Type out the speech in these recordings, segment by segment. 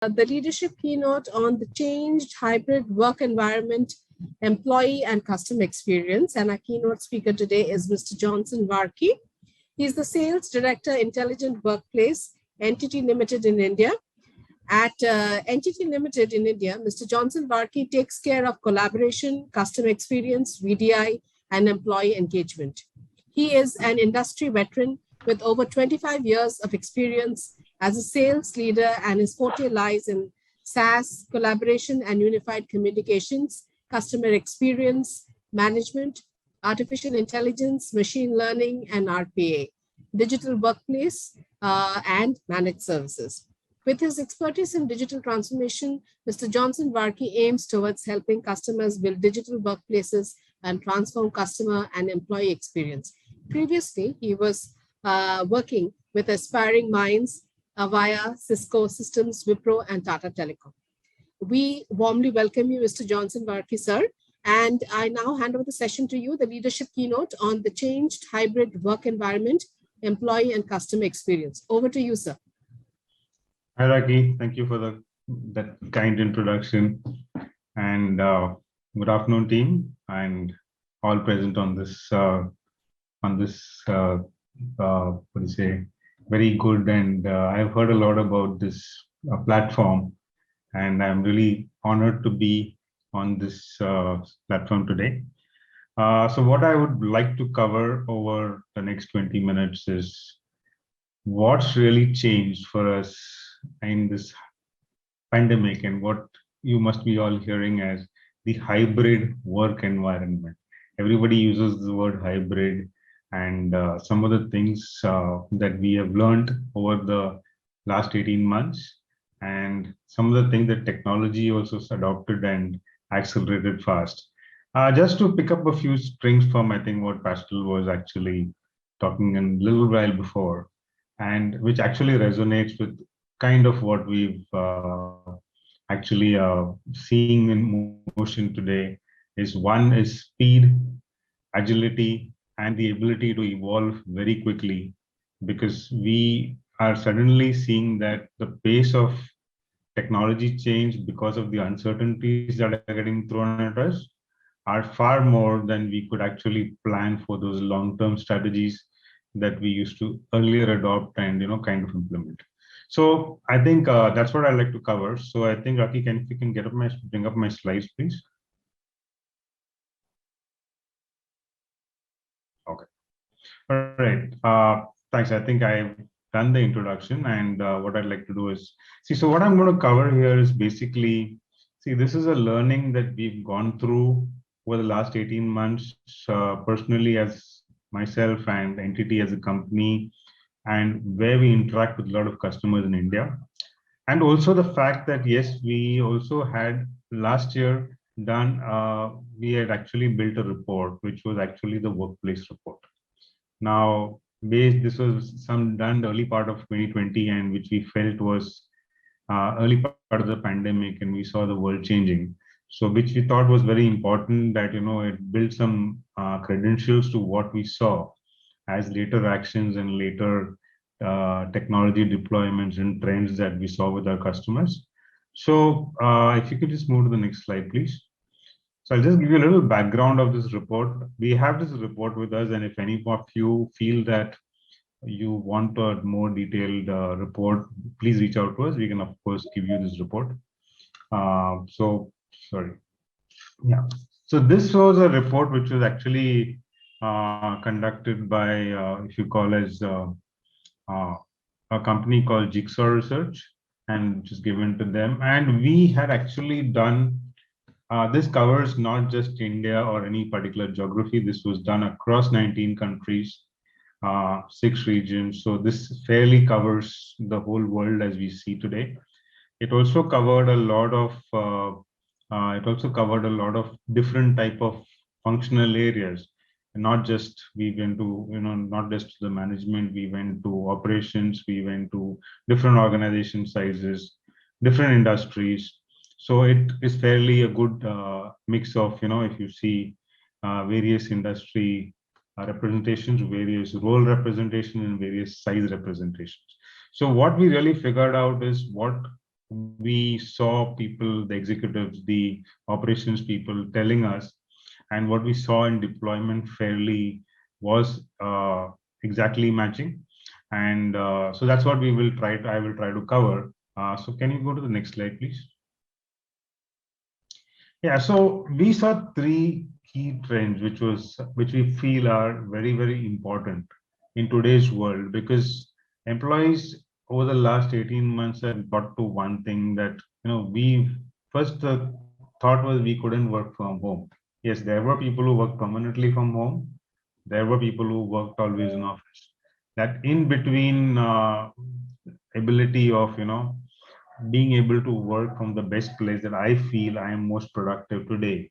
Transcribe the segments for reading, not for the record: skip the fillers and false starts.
The leadership keynote on the changed hybrid work environment, employee and customer experience. And our keynote speaker today is Mr. Johnson Varkey. He's the Sales Director, Intelligent Workplace, NTT Ltd in India. At NTT Ltd in India, Mr. Johnson Varkey takes care of collaboration, customer experience, VDI, and employee engagement. He is an industry veteran with over 25 years of experience as a sales leader, and his forte lies in SaaS, collaboration and unified communications, customer experience management, artificial intelligence, machine learning, and RPA, digital workplace, and managed services. With his expertise in digital transformation, Mr. Johnson Varkey aims towards helping customers build digital workplaces and transform customer and employee experience. Previously, he was working with aspiring minds via Cisco Systems, Wipro, and Tata Telecom. We warmly welcome you, Mr. Johnson Varkey, sir. And I now hand over the session to you, the leadership keynote on the changed hybrid work environment, employee and customer experience. Over to you, sir. Hi, Varkey. Thank you for that kind introduction. And good afternoon, team, and all present on this what do you say, very good. And I've heard a lot about this platform, and I'm really honored to be on this platform today. So what I would like to cover over the next 20 minutes is what's really changed for us in this pandemic, and what you must be all hearing as the hybrid work environment. Everybody uses the word hybrid, and some of the things that we have learned over the last 18 months, and some of the things that technology also adopted and accelerated fast. Just to pick up a few strings from, I think, what Pascal was actually talking a little while before, and which actually resonates with kind of what we've actually seeing in motion today. Is one is speed, agility, and the ability to evolve very quickly, because we are suddenly seeing that the pace of technology change, because of the uncertainties that are getting thrown at us, are far more than we could actually plan for those long-term strategies that we used to earlier adopt and kind of implement. So I think that's what I'd like to cover. So I think, Raki, if you can bring up my slides, please. Okay. All right. Thanks. I think I've done the introduction, and what I'd like to do is see. So what I'm going to cover here is basically, see, this is a learning that we've gone through over the last 18 months, personally as myself and NTT as a company, and where we interact with a lot of customers in India. And also the fact that, yes, we also had last year done, we had actually built a report, which was actually the workplace report. Now, this was done the early part of 2020, and which we felt was early part of the pandemic, and we saw the world changing. So which we thought was very important, that, it built some credentials to what we saw as later actions and later technology deployments and trends that we saw with our customers. So if you could just move to the next slide, please. So I'll just give you a little background of this report. We have this report with us, and if any of you feel that you want a more detailed report, please reach out to us. We can, of course, give you this report. Yeah. So this was a report which was actually conducted by, if you call as a company called Jigsaw Research, and just given to them. And we had actually done, this covers not just India or any particular geography. This was done across 19 countries, 6 regions. So this fairly covers the whole world as we see today. It also covered a lot of different type of functional areas. And not just we went to, not just the management, we went to operations, we went to different organization sizes, different industries. So it is fairly a good mix of, if you see various industry representations, various role representation, and various size representations. So what we really figured out is what we saw people, the executives, the operations people telling us, and what we saw in deployment fairly was exactly matching. And so that's what I will try to cover. So can you go to the next slide, please? Yeah, so we saw three key trends, which we feel are very, very important in today's world, because employees over the last 18 months have got to one thing that, we first thought was we couldn't work from home. Yes, there were people who worked permanently from home. There were people who worked always in office. That in between ability of, being able to work from the best place that I feel I am most productive today,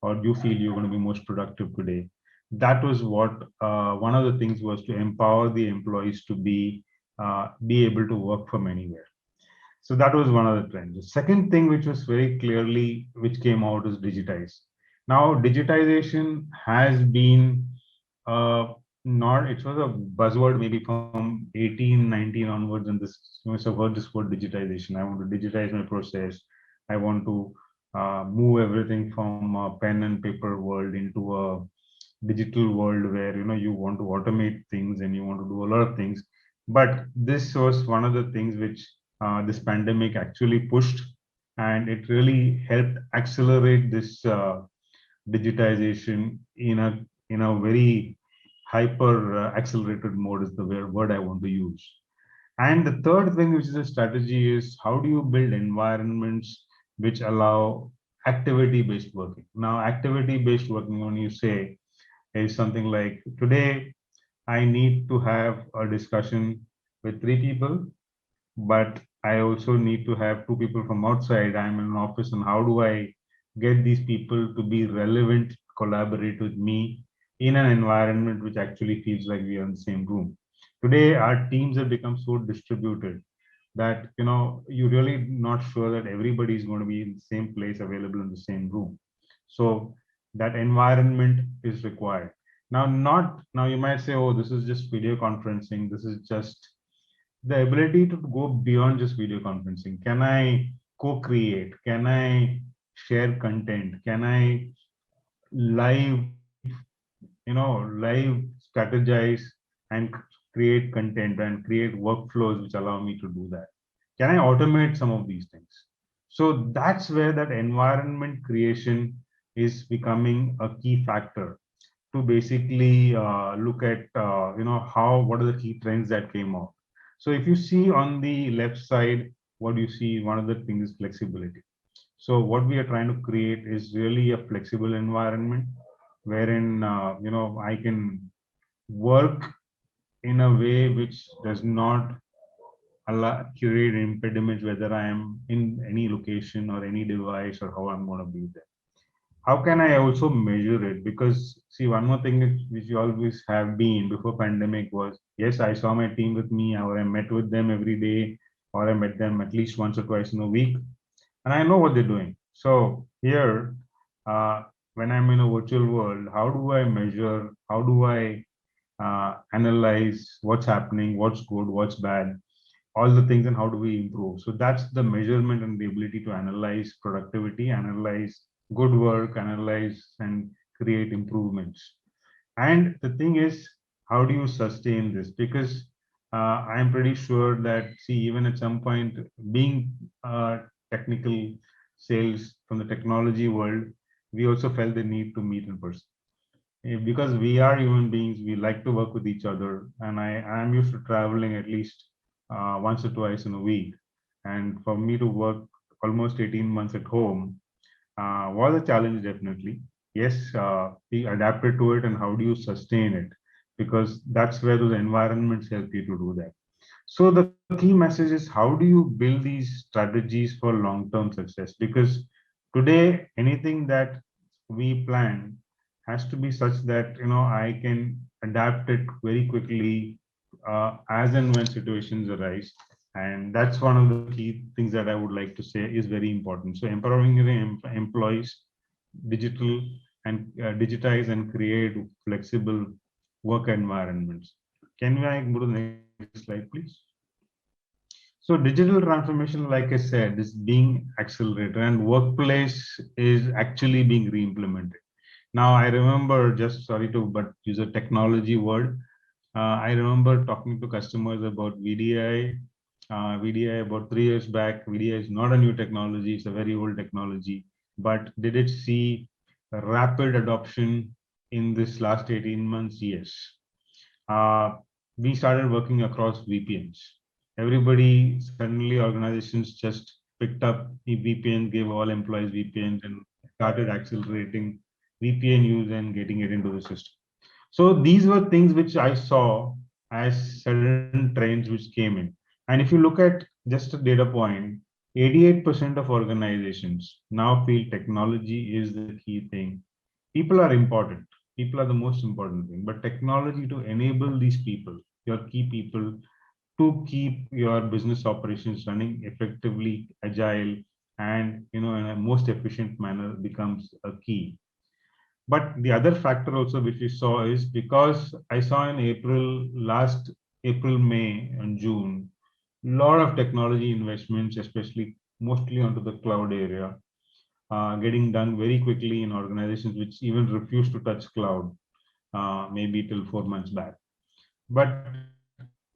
or you feel you're going to be most productive today. That was what one of the things was, to empower the employees to be able to work from anywhere. So that was one of the trends. The second thing, which was very clearly, which came out, is digitize. Now, digitization has been not, it was a buzzword maybe from 18, 19 onwards, and this, you must have heard this word digitization. I want to digitize my process. I want to move everything from a pen and paper world into a digital world where, you want to automate things and you want to do a lot of things. But this was one of the things which this pandemic actually pushed, and it really helped accelerate this digitization in a very hyper accelerated mode, is the word I want to use. And the third thing, which is a strategy, is how do you build environments which allow activity based working. Now, activity based working, when you say, is something like, today I need to have a discussion with three people, but I also need to have two people from outside. I'm in an office, and how do I get these people to be relevant, collaborate with me in an environment which actually feels like we are in the same room? Today, our teams have become so distributed that, you're really not sure that everybody is going to be in the same place, available in the same room. So that environment is required. Now you might say, oh, this is just video conferencing, this is just the ability to go beyond just video conferencing. Can I co-create? Can I share content? Can I live, live strategize and create content and create workflows which allow me to do that? Can I automate some of these things? So that's where that environment creation is becoming a key factor, to basically look at, what are the key trends that came out. So if you see on the left side, what you see, one of the things is flexibility. So what we are trying to create is really a flexible environment wherein, I can work in a way which does not create impediments, whether I am in any location or any device, or how I'm going to be there. How can I also measure it? Because see, one more thing which you always have been before pandemic was, yes, I saw my team with me, or I met with them every day, or I met them at least once or twice in a week, and I know what they're doing. So here, uh, when I'm in a virtual world, how do I measure? How do I analyze what's happening, what's good, what's bad, all the things, and how do we improve? So that's the measurement and the ability to analyze productivity, analyze good work, analyze and create improvements. And the thing is, how do you sustain this? Because I'm pretty sure that, see, even at some point, being technical sales from the technology world, we also felt the need to meet in person. Because we are human beings, we like to work with each other, and I am used to traveling at least once or twice in a week. And for me to work almost 18 months at home was a challenge, definitely. Yes, we adapted to it, and how do you sustain it? Because that's where those environments help you to do that. So the key message is, how do you build these strategies for long-term success? Because today, anything that we plan has to be such that, I can adapt it very quickly as and when situations arise. And that's one of the key things that I would like to say is very important. So empowering your employees, digital and digitize and create flexible work environments. Can I go to the next slide, please? So So digital transformation, like I said, is being accelerated, and workplace is actually being re-implemented. Now, I remember, just sorry to but use a technology word. I remember talking to customers about VDI. VDI about 3 years back. VDI is not a new technology; it's a very old technology. But did it see a rapid adoption in this last 18 months? Yes. uh, we started working across VPNs. Everybody, suddenly organizations just picked up the VPN, gave all employees VPNs, and started accelerating VPN use and getting it into the system. So these were things which I saw as sudden trends which came in. And if you look at just a data point, 88% of organizations now feel technology is the key thing. People are important. People are the most important thing. But technology to enable these people, your key people, to keep your business operations running effectively, agile, and in a most efficient manner becomes a key. But the other factor also which we saw is because I saw in April, last April, May, and June, lot of technology investments, especially mostly onto the cloud area, getting done very quickly in organizations which even refuse to touch cloud, maybe till 4 months back. But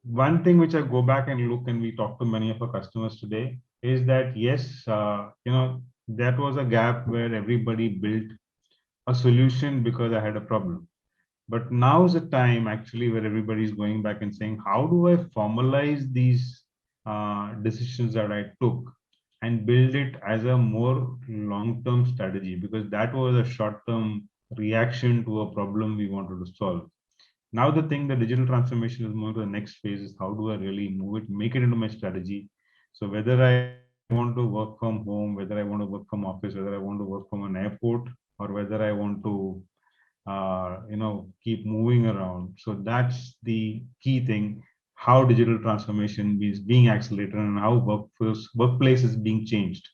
one thing which I go back and look and we talk to many of our customers today is that yes, that was a gap where everybody built a solution because I had a problem. But now's the time actually where everybody's going back and saying, how do I formalize these decisions that I took and build it as a more long-term strategy? Because that was a short-term reaction to a problem we wanted to solve. Now the thing, the digital transformation is more to the next phase is how do I really move it, make it into my strategy. So whether I want to work from home, whether I want to work from office, whether I want to work from an airport, or whether I want to keep moving around. So that's the key thing, how digital transformation is being accelerated and how workplace is being changed.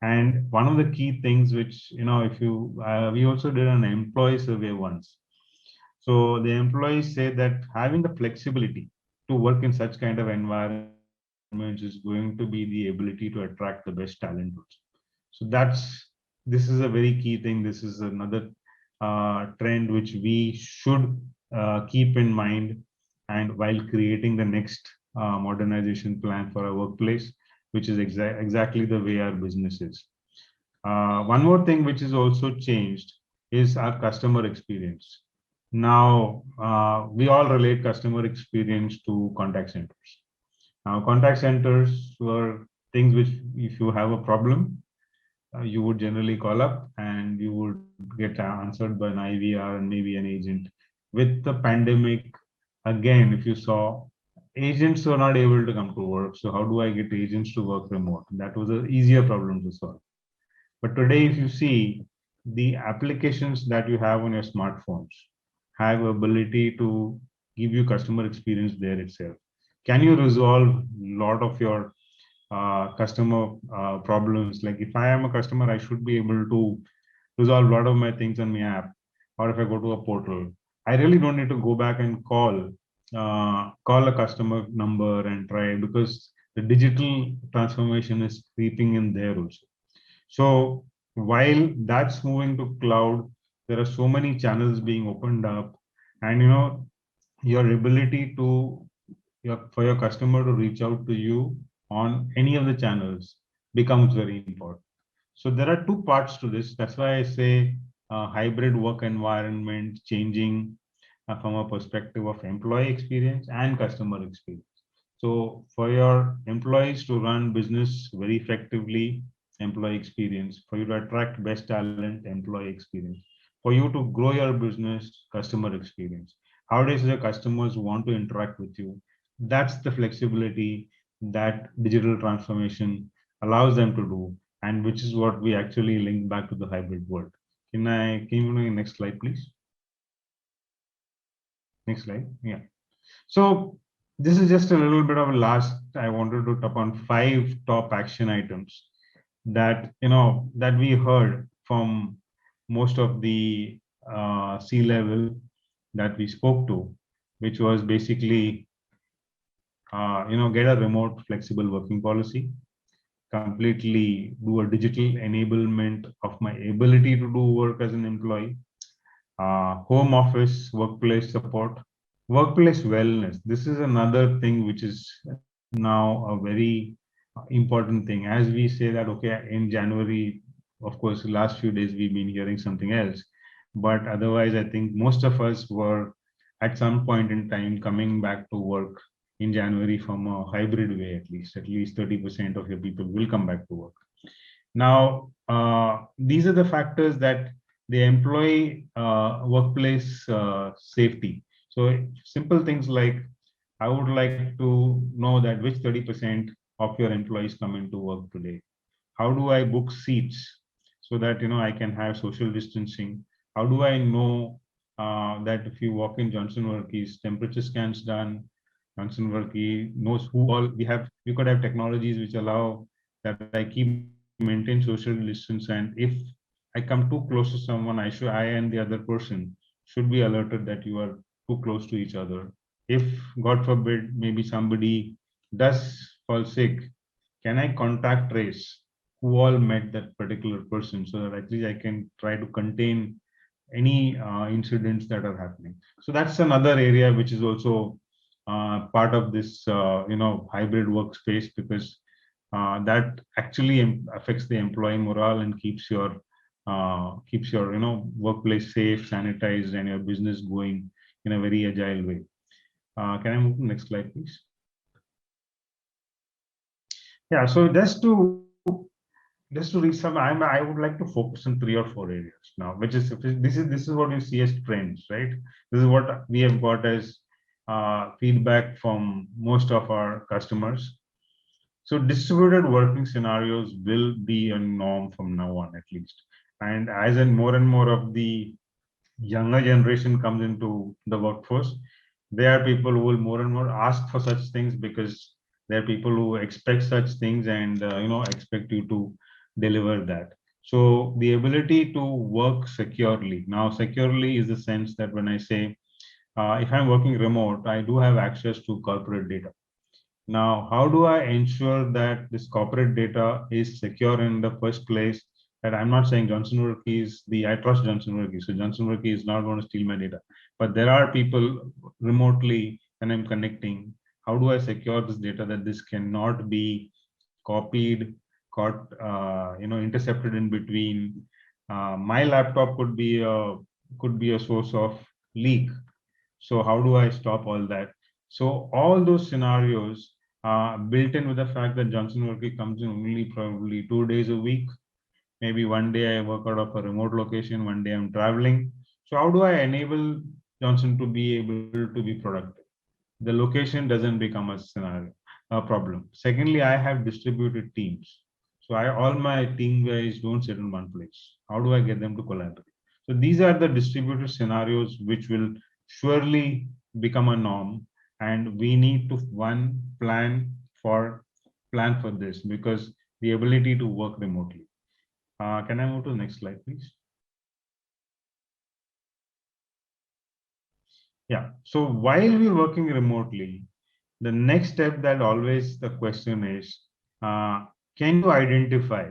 And one of the key things which, if you, we also did an employee survey once. So the employees say that having the flexibility to work in such kind of environments is going to be the ability to attract the best talent also. So this is a very key thing. This is another trend which we should keep in mind, and while creating the next modernization plan for our workplace, which is exactly the way our business is. One more thing which is also changed is our customer experience. Now, we all relate customer experience to contact centers. Now, contact centers were things which, if you have a problem, you would generally call up and you would get answered by an IVR and maybe an agent. With the pandemic, again, if you saw, agents were not able to come to work. So how do I get agents to work remote? That was an easier problem to solve. But today, if you see, the applications that you have on your smartphones have ability to give you customer experience there itself. Can you resolve a lot of your customer problems? Like if I am a customer, I should be able to resolve a lot of my things on my app, or if I go to a portal, I really don't need to go back and call a customer number and try, because the digital transformation is creeping in there also. So while that's moving to cloud, there are so many channels being opened up, and your ability to for your customer to reach out to you on any of the channels becomes very important. So there are two parts to this. That's why I say hybrid work environment changing from a perspective of employee experience and customer experience. So for your employees to run business very effectively, employee experience, for you to attract best talent, employee experience, for you to grow your business, customer experience. How does the customers want to interact with you? That's the flexibility that digital transformation allows them to do, and which is what we actually link back to the hybrid world. Can you go to the next slide, please? Next slide. Yeah. So this is just a little bit of a last. I wanted to touch on 5 top action items that that we heard from most of the C level that we spoke to, which was basically get a remote flexible working policy, completely do a digital enablement of my ability to do work as an employee, home office, workplace support, workplace wellness. This is another thing which is now a very important thing. As we say that, okay, in January, of course, the last few days we've been hearing something else. But otherwise, I think most of us were at some point in time coming back to work in January from a hybrid way, at least 30% of your people will come back to work. Now, these are the factors that the employee workplace safety. So simple things like, I would like to know that which 30% of your employees come into work today. How do I book seats so that I can have social distancing? How do I know that if you walk in Johnson Varkey's temperature scans done, Johnson Varkey knows who all we have. We could have technologies which allow that I keep maintain social distance, and if I come too close to someone, I and the other person should be alerted that you are too close to each other. If God forbid maybe somebody does fall sick, can I contact trace who all met that particular person so that at least I can try to contain any incidents that are happening. So that's another area which is also part of this hybrid workspace, because that actually affects the employee morale and keeps your workplace safe, sanitized, and your business going in a very agile way. Can I move to the next slide, please? Yeah, so just to resum, I would like to focus on 3 or 4 areas now, which is this is what you see as trends, right? This is what we have got as feedback from most of our customers. So distributed working scenarios will be a norm from now on, at least. And as in more and more of the younger generation comes into the workforce, there are people who will more and more ask for such things, because there are people who expect such things and expect you to deliver that. So the ability to work securely. Now, securely is the sense that when I say if I'm working remote, I do have access to corporate data. Now, how do I ensure that this corporate data is secure in the first place? That I'm not saying Johnson Workey is I trust Johnson Workey, so Johnson Workey is not going to steal my data. But there are people remotely when I'm connecting. How do I secure this data that this cannot be copied, intercepted in between? My laptop could be a source of leak. So how do I stop all that? So all those scenarios built in with the fact that Johnson Workey comes in only probably 2 days a week. Maybe one day I work out of a remote location, one day I'm traveling. So how do I enable Johnson to be able to be productive? The location doesn't become a scenario, a problem. Secondly, I have distributed teams. So all my team guys don't sit in one place. How do I get them to collaborate? So these are the distributed scenarios which will surely become a norm, and we need to plan for this, because the ability to work remotely. Can I move to the next slide, please? Yeah. So while we're working remotely, the next step that always the question is, can you identify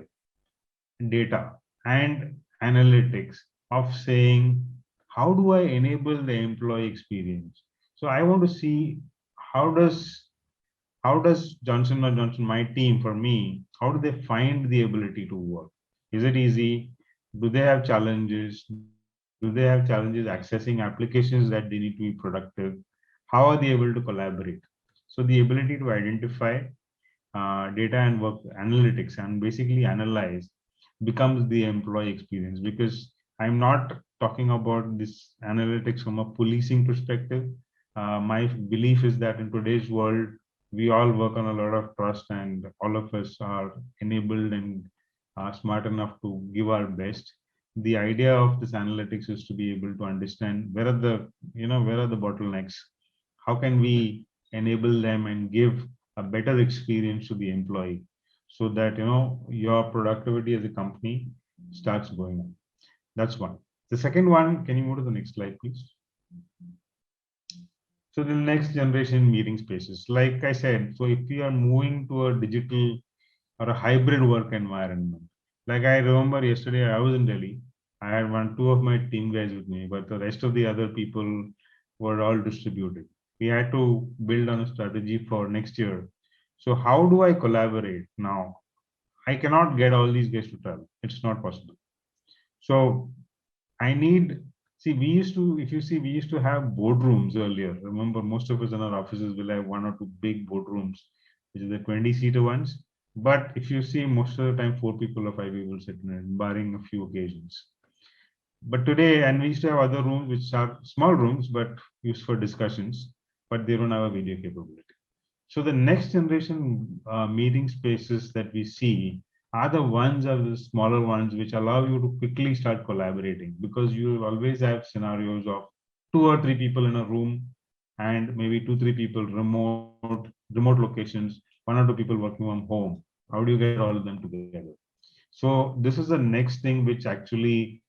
data and analytics of saying, how do I enable the employee experience? So I want to see how does Johnson & Johnson, my team, for me, how do they find the ability to work? Is it easy? Do they have challenges? Do they have challenges accessing applications that they need to be productive? How are they able to collaborate? So the ability to identify data and work analytics and basically analyze becomes the employee experience, because I'm not talking about this analytics from a policing perspective. My belief is that in today's world, we all work on a lot of trust, and all of us are enabled and smart enough to give our best. The idea of this analytics is to be able to understand where are the bottlenecks, how can we enable them and give a better experience to the employee, so that your productivity as a company starts going up. That's one. The second one, can you move to the next slide, please? So the next generation meeting spaces, like I said, so if we are moving to a digital or a hybrid work environment, like I remember yesterday I was in Delhi. I had two of my team guys with me, but the rest of the other people were all distributed. We had to build on a strategy for next year. So how do I collaborate now? I cannot get all these guys to travel. It's not possible. So I need, see, we used to, if you see, we used to have boardrooms earlier. Remember, most of us in our offices will have one or two big boardrooms, which is the 20-seater ones. But if you see, most of the time, four people or five people sit in it, barring a few occasions. But today, and we used to have other rooms, which are small rooms, but used for discussions, but they don't have a video capability. So the next generation meeting spaces that we see are the ones of the smaller ones which allow you to quickly start collaborating, because you always have scenarios of two or three people in a room and maybe two, three people remote locations, one or two people working from home. How do you get all of them together? So this is the next thing which actually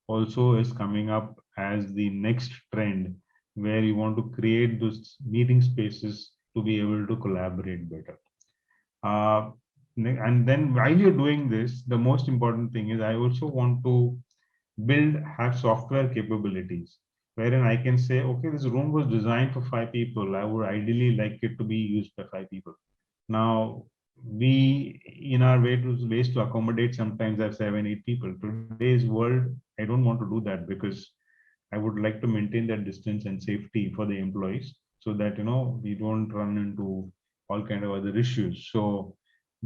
also is coming up as the next trend, where you want to create those meeting spaces to be able to collaborate better. And then while you're doing this, the most important thing is I also want to have software capabilities wherein I can say, okay, this room was designed for 5 people. I would ideally like it to be used by 5 people. Now, we, in our ways to accommodate, sometimes have 7, 8 people. Today's world, I don't want to do that, because I would like to maintain that distance and safety for the employees, so that we don't run into all kind of other issues. So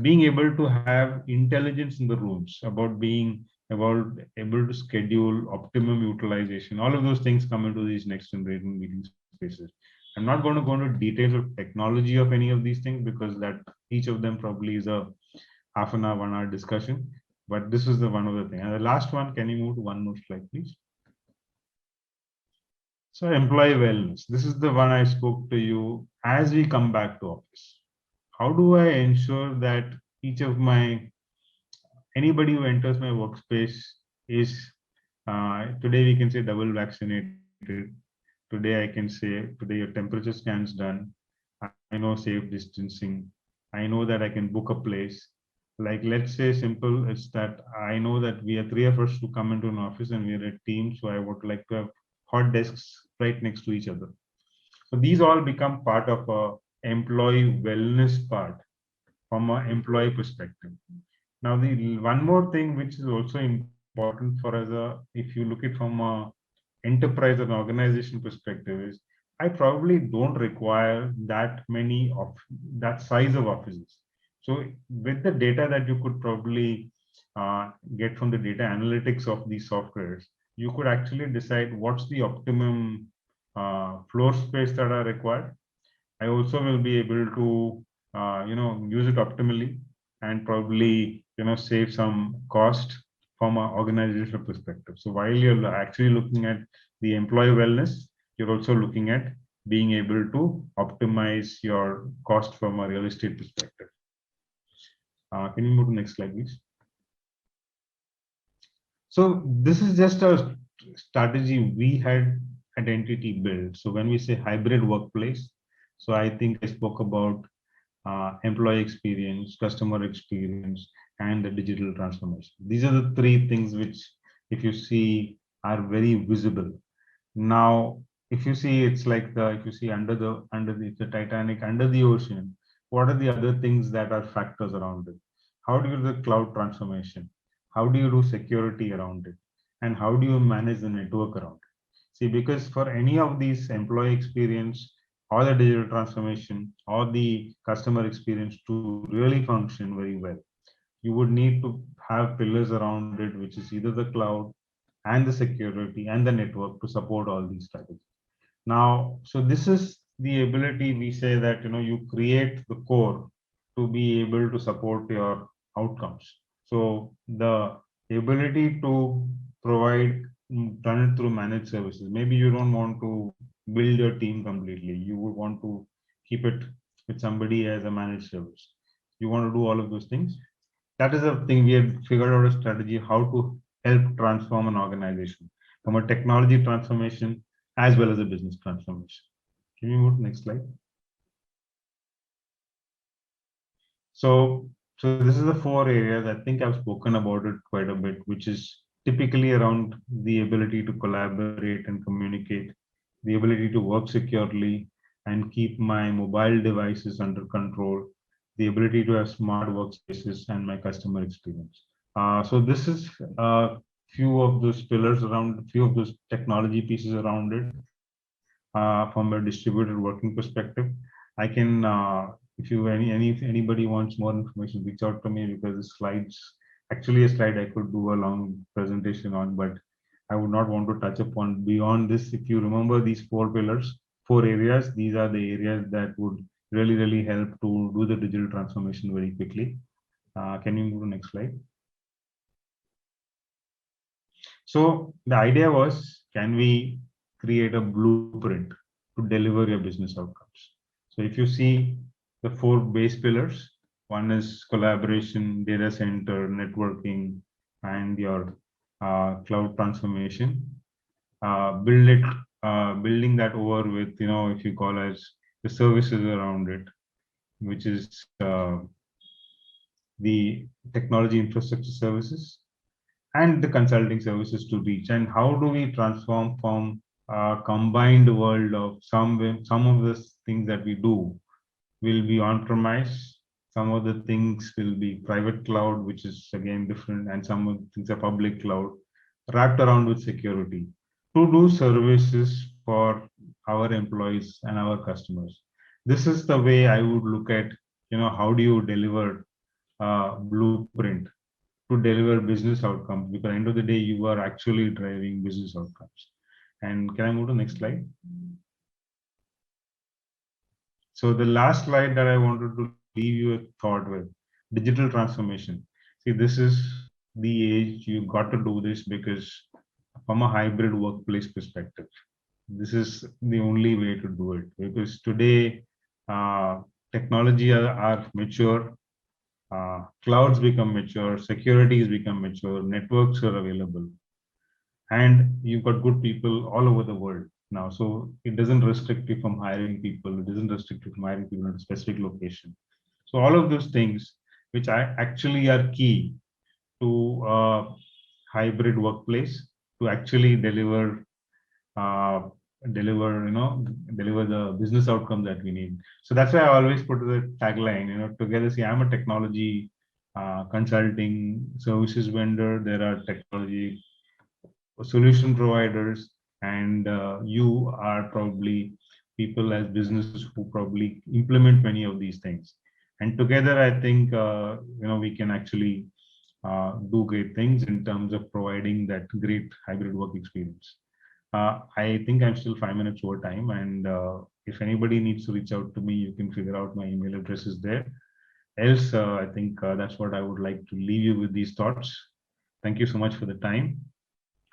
being able to have intelligence in the rooms about able to schedule optimum utilization, all of those things come into these next generation meeting spaces. I'm not going to go into details of technology of any of these things, because that each of them probably is a half an hour, 1 hour discussion. But this is the one of the thing. And the last one, can you move to one more slide, please? So employee wellness. This is the one I spoke to you as we come back to office. How do I ensure that each of anybody who enters my workspace is, today we can say double vaccinated. Today I can say, today your temperature scan's done. I know safe distancing. I know that I can book a place. Like, let's say simple, it's that I know that we are three of us to come into an office and we're a team. So I would like to have hot desks right next to each other. So these all become part of a employee wellness part from an employee perspective. Now, the one more thing which is also important for us, if you look at from a enterprise and organization perspective, is I probably don't require that many of that size of offices. So with the data that you could probably get from the data analytics of these softwares, you could actually decide what's the optimum floor space that are required. I also will be able to, use it optimally and probably, save some cost from an organizational perspective. So while you're actually looking at the employee wellness, you're also looking at being able to optimize your cost from a real estate perspective. Can you move to the next slide, please? So this is just a strategy we had at NTT built. So when we say hybrid workplace, so I think I spoke about employee experience, customer experience, and the digital transformation. These are the three things which, if you see, are very visible. Now, if you see, it's like if you see under the Titanic, under the ocean, what are the other things that are factors around it? How do you do the cloud transformation? How do you do security around it? And how do you manage the network around it? See, because for any of these employee experience or the digital transformation or the customer experience to really function very well, you would need to have pillars around it, which is either the cloud and the security and the network to support all these strategies. Now, so this is the ability we say that, you create the core to be able to support your outcomes. So the ability to provide, run it through managed services. Maybe you don't want to build your team completely. You would want to keep it with somebody as a managed service. You want to do all of those things. That is the thing we have figured out a strategy how to help transform an organization from a technology transformation as well as a business transformation. Can you move to the next slide? So this is the 4 areas. I think I've spoken about it quite a bit, which is typically around the ability to collaborate and communicate, the ability to work securely and keep my mobile devices under control, the ability to have smart workspaces, and my customer experience. So this is a few of those pillars around, a few of those technology pieces around it. From a distributed working perspective, I can, if anybody wants more information, reach out to me, because the slides, actually a slide I could do a long presentation on, but I would not want to touch upon beyond this. If you remember these 4 pillars, 4 areas, these are the areas that would really help to do the digital transformation very quickly. Can you move to the next slide? So the idea was, can we create a blueprint to deliver your business outcomes? So if you see the 4 base pillars, one is collaboration, data center, networking, and your cloud transformation. Building that over with, if you call as the services around it, which is the technology infrastructure services and the consulting services to reach. And how do we transform from a combined world of some of the things that we do will be on premise, some of the things will be private cloud, which is again different, and some of the things are public cloud, wrapped around with security, to do services for our employees and our customers. This is the way I would look at, how do you deliver a blueprint to deliver business outcomes, because at the end of the day, you are actually driving business outcomes. And can I move to the next slide? So the last slide that I wanted to leave you a thought with, digital transformation. See, this is the age you got to do this, because from a hybrid workplace perspective, this is the only way to do it, because today technology are mature, clouds become mature, securities become mature, networks are available, and you've got good people all over the world now. So it doesn't restrict you from hiring people. It doesn't restrict you from hiring people in a specific location. So all of those things, which actually are key to a hybrid workplace, to actually deliver uh, deliver the business outcome that we need. So that's why I always put the tagline, together. See, I'm a technology consulting services vendor. There are technology solution providers, and you are probably people as businesses who probably implement many of these things. And together, I think we can actually do great things in terms of providing that great hybrid work experience. I think I'm still 5 minutes over time, and if anybody needs to reach out to me, you can figure out my email address is there. Else, I think that's what I would like to leave you with, these thoughts. Thank you so much for the time.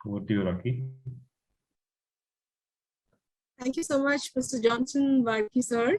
Over to you, Rocky. Thank you so much, Mr. Johnson, Varkey sir.